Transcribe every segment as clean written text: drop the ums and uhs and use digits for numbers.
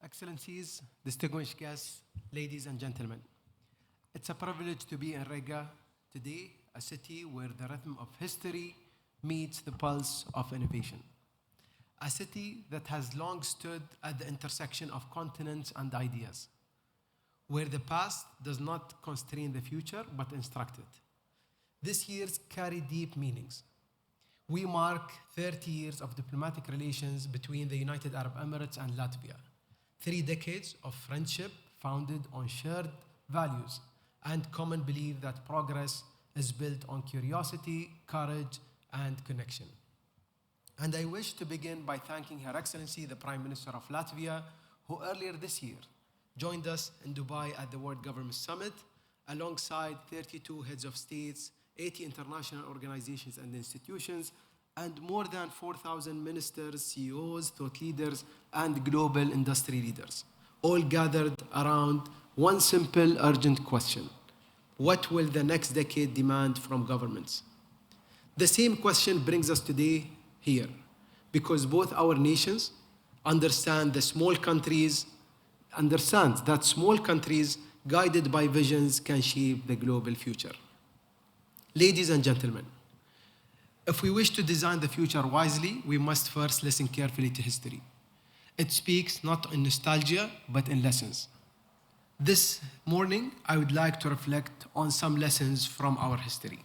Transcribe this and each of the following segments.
Excellencies, distinguished guests, ladies and gentlemen. It's a privilege to be in Riga today, a city where the rhythm of history meets the pulse of innovation. A city that has long stood at the intersection of continents and ideas, where the past does not constrain the future but instruct it. This year's carry deep meanings. We mark 30 years of diplomatic relations between the United Arab Emirates and Latvia. 3 decades of friendship founded on shared values and common belief that progress is built on curiosity, courage, and connection. And I wish to begin by thanking Her Excellency, the Prime Minister of Latvia, who earlier this year joined us in Dubai at the World Government Summit, alongside 32 heads of states, 80 international organizations and institutions, and more than 4,000 ministers, CEOs, thought leaders, and global industry leaders, all gathered around one simple, urgent question. What will the next decade demand from governments? The same question brings us today here, because both our nations understand that small countries, guided by visions, can shape the global future. Ladies and gentlemen, if we wish to design the future wisely, we must first listen carefully to history. It speaks not in nostalgia, but in lessons. This morning, I would like to reflect on some lessons from our history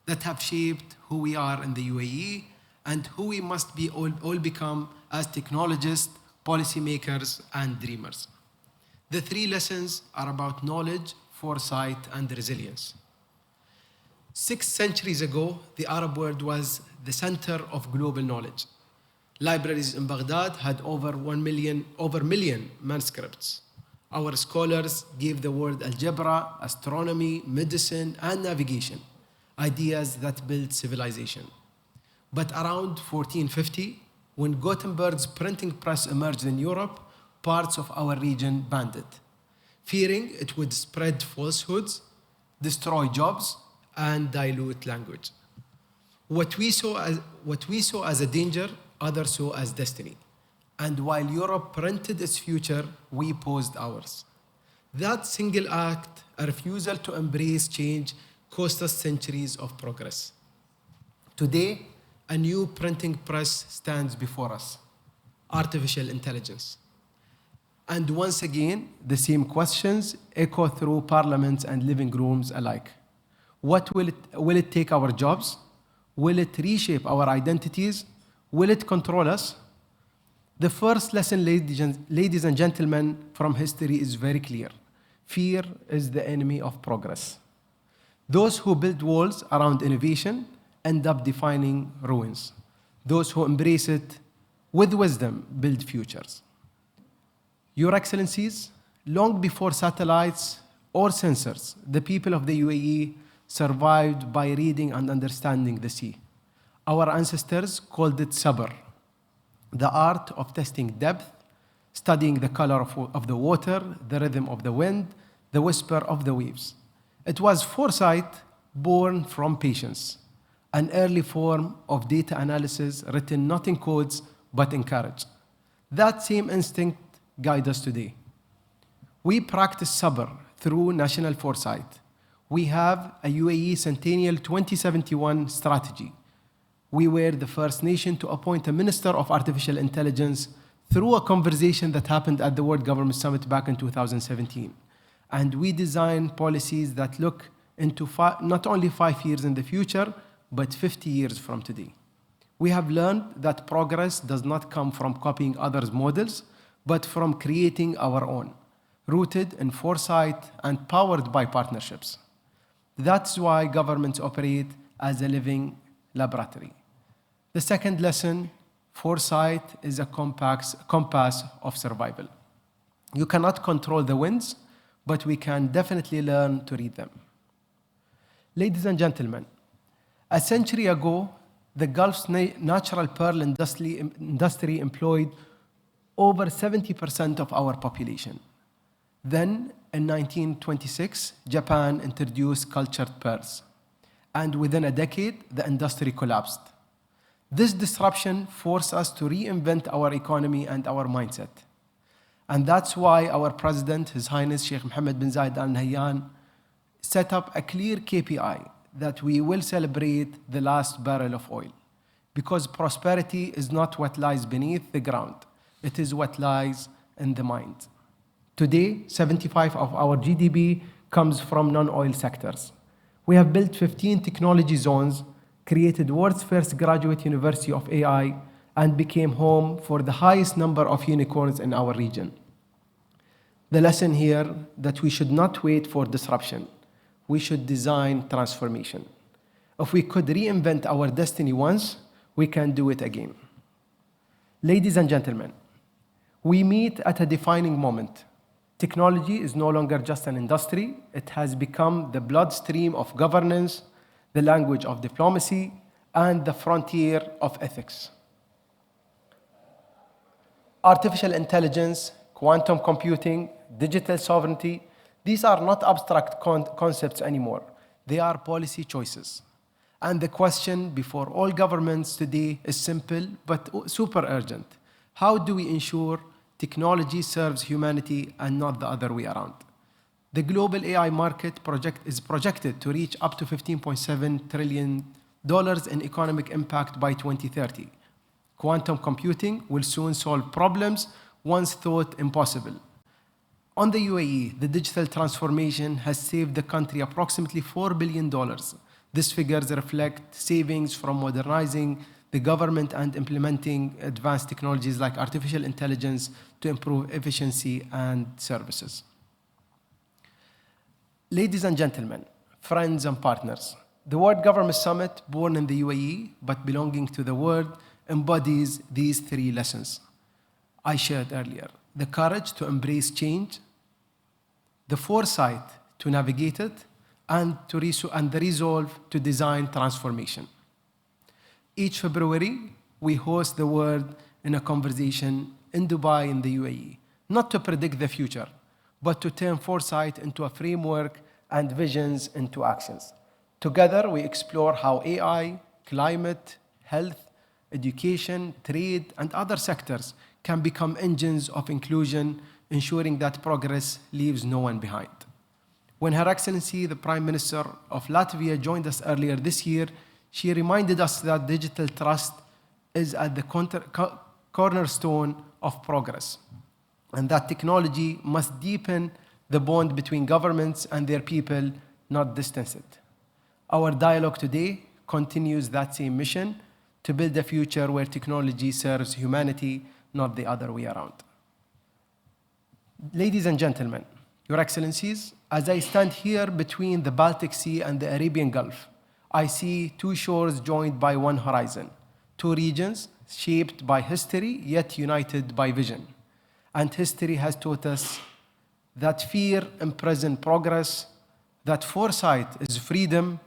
that have shaped who we are in the UAE and who we must be all become as technologists, policymakers, and dreamers. The 3 lessons are about knowledge, foresight, and resilience. 6 centuries ago, the Arab world was the center of global knowledge. Libraries in Baghdad had over million manuscripts. Our scholars gave the world algebra, astronomy, medicine, and navigation, ideas that built civilization. But around 1450, when Gutenberg's printing press emerged in Europe, parts of our region banned it, fearing it would spread falsehoods, destroy jobs, and dilute language. What we saw as a danger, others saw as destiny. And while Europe printed its future, we posed ours. That single act, a refusal to embrace change, cost us centuries of progress. Today, a new printing press stands before us: artificial intelligence. And once again, the same questions echo through parliaments and living rooms alike. What will it take our jobs? Will it reshape our identities? Will it control us? The first lesson, ladies and gentlemen, from history is very clear. Fear is the enemy of progress. Those who build walls around innovation end up defining ruins. Those who embrace it with wisdom build futures. Your Excellencies, long before satellites or sensors, the people of the UAE survived by reading and understanding the sea. Our ancestors called it sabr, the art of testing depth, studying the color of the water, the rhythm of the wind, the whisper of the waves. It was foresight born from patience, an early form of data analysis written not in codes but in courage. That same instinct guides us today. We practice sabr through national foresight. We have a UAE Centennial 2071 strategy. We were the first nation to appoint a Minister of Artificial Intelligence through a conversation that happened at the World Government Summit back in 2017. And we designed policies that look into not only 5 years in the future, but 50 years from today. We have learned that progress does not come from copying others' models, but from creating our own, rooted in foresight and powered by partnerships. That's why governments operate as a living laboratory. The second lesson, foresight is a compass of survival. You cannot control the winds, but we can definitely learn to read them. Ladies and gentlemen, a century ago, the Gulf's natural pearl industry employed over 70% of our population. Then, in 1926, Japan introduced cultured pearls, and within a decade, the industry collapsed. This disruption forced us to reinvent our economy and our mindset. And that's why our president, His Highness Sheikh Mohammed bin Zayed Al Nahyan, set up a clear KPI that we will celebrate the last barrel of oil. Because prosperity is not what lies beneath the ground, it is what lies in the mind. Today, 75% of our GDP comes from non-oil sectors. We have built 15 technology zones, created world's first graduate university of AI, and became home for the highest number of unicorns in our region. The lesson here that we should not wait for disruption. We should design transformation. If we could reinvent our destiny once, we can do it again. Ladies and gentlemen, we meet at a defining moment. Technology is no longer just an industry. It has become the bloodstream of governance, the language of diplomacy, and the frontier of ethics. Artificial intelligence, quantum computing, digital sovereignty, these are not abstract concepts anymore. They are policy choices. And the question before all governments today is simple but super urgent. How do we ensure technology serves humanity and not the other way around? The global AI market is projected to reach up to $15.7 trillion in economic impact by 2030. Quantum computing will soon solve problems once thought impossible. On the UAE, the digital transformation has saved the country approximately $4 billion. These figures reflect savings from modernizing the government and implementing advanced technologies like artificial intelligence to improve efficiency and services. Ladies and gentlemen, friends and partners, the World Government Summit, born in the UAE but belonging to the world, embodies these three lessons I shared earlier: the courage to embrace change, the foresight to navigate it, and the resolve to design transformation. Each February, we host the world in a conversation in Dubai in the UAE, not to predict the future, but to turn foresight into a framework and visions into actions. Together, we explore how AI, climate, health, education, trade, and other sectors can become engines of inclusion, ensuring that progress leaves no one behind. When Her Excellency, the Prime Minister of Latvia, joined us earlier this year, she reminded us that digital trust is at the cornerstone of progress, and that technology must deepen the bond between governments and their people, not distance it. Our dialogue today continues that same mission to build a future where technology serves humanity, not the other way around. Ladies and gentlemen, Your Excellencies, as I stand here between the Baltic Sea and the Arabian Gulf, I see two shores joined by one horizon, two regions shaped by history yet united by vision. And history has taught us that fear imprisons progress, that foresight is freedom,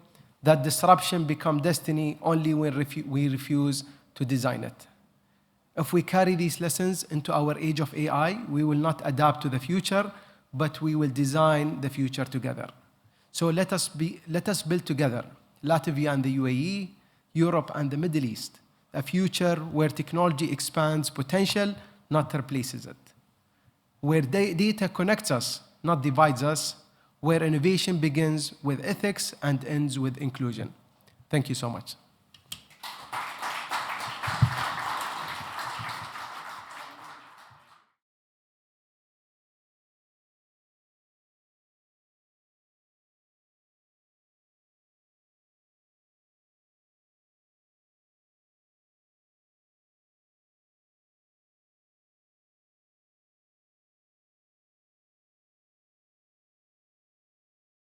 that disruption becomes destiny only when we refuse to design it. If we carry these lessons into our age of AI, we will not adapt to the future, but we will design the future together. So let us build together, Latvia and the UAE, Europe and the Middle East, a future where technology expands potential, not replaces it, where data connects us, not divides us, where innovation begins with ethics and ends with inclusion. Thank you so much.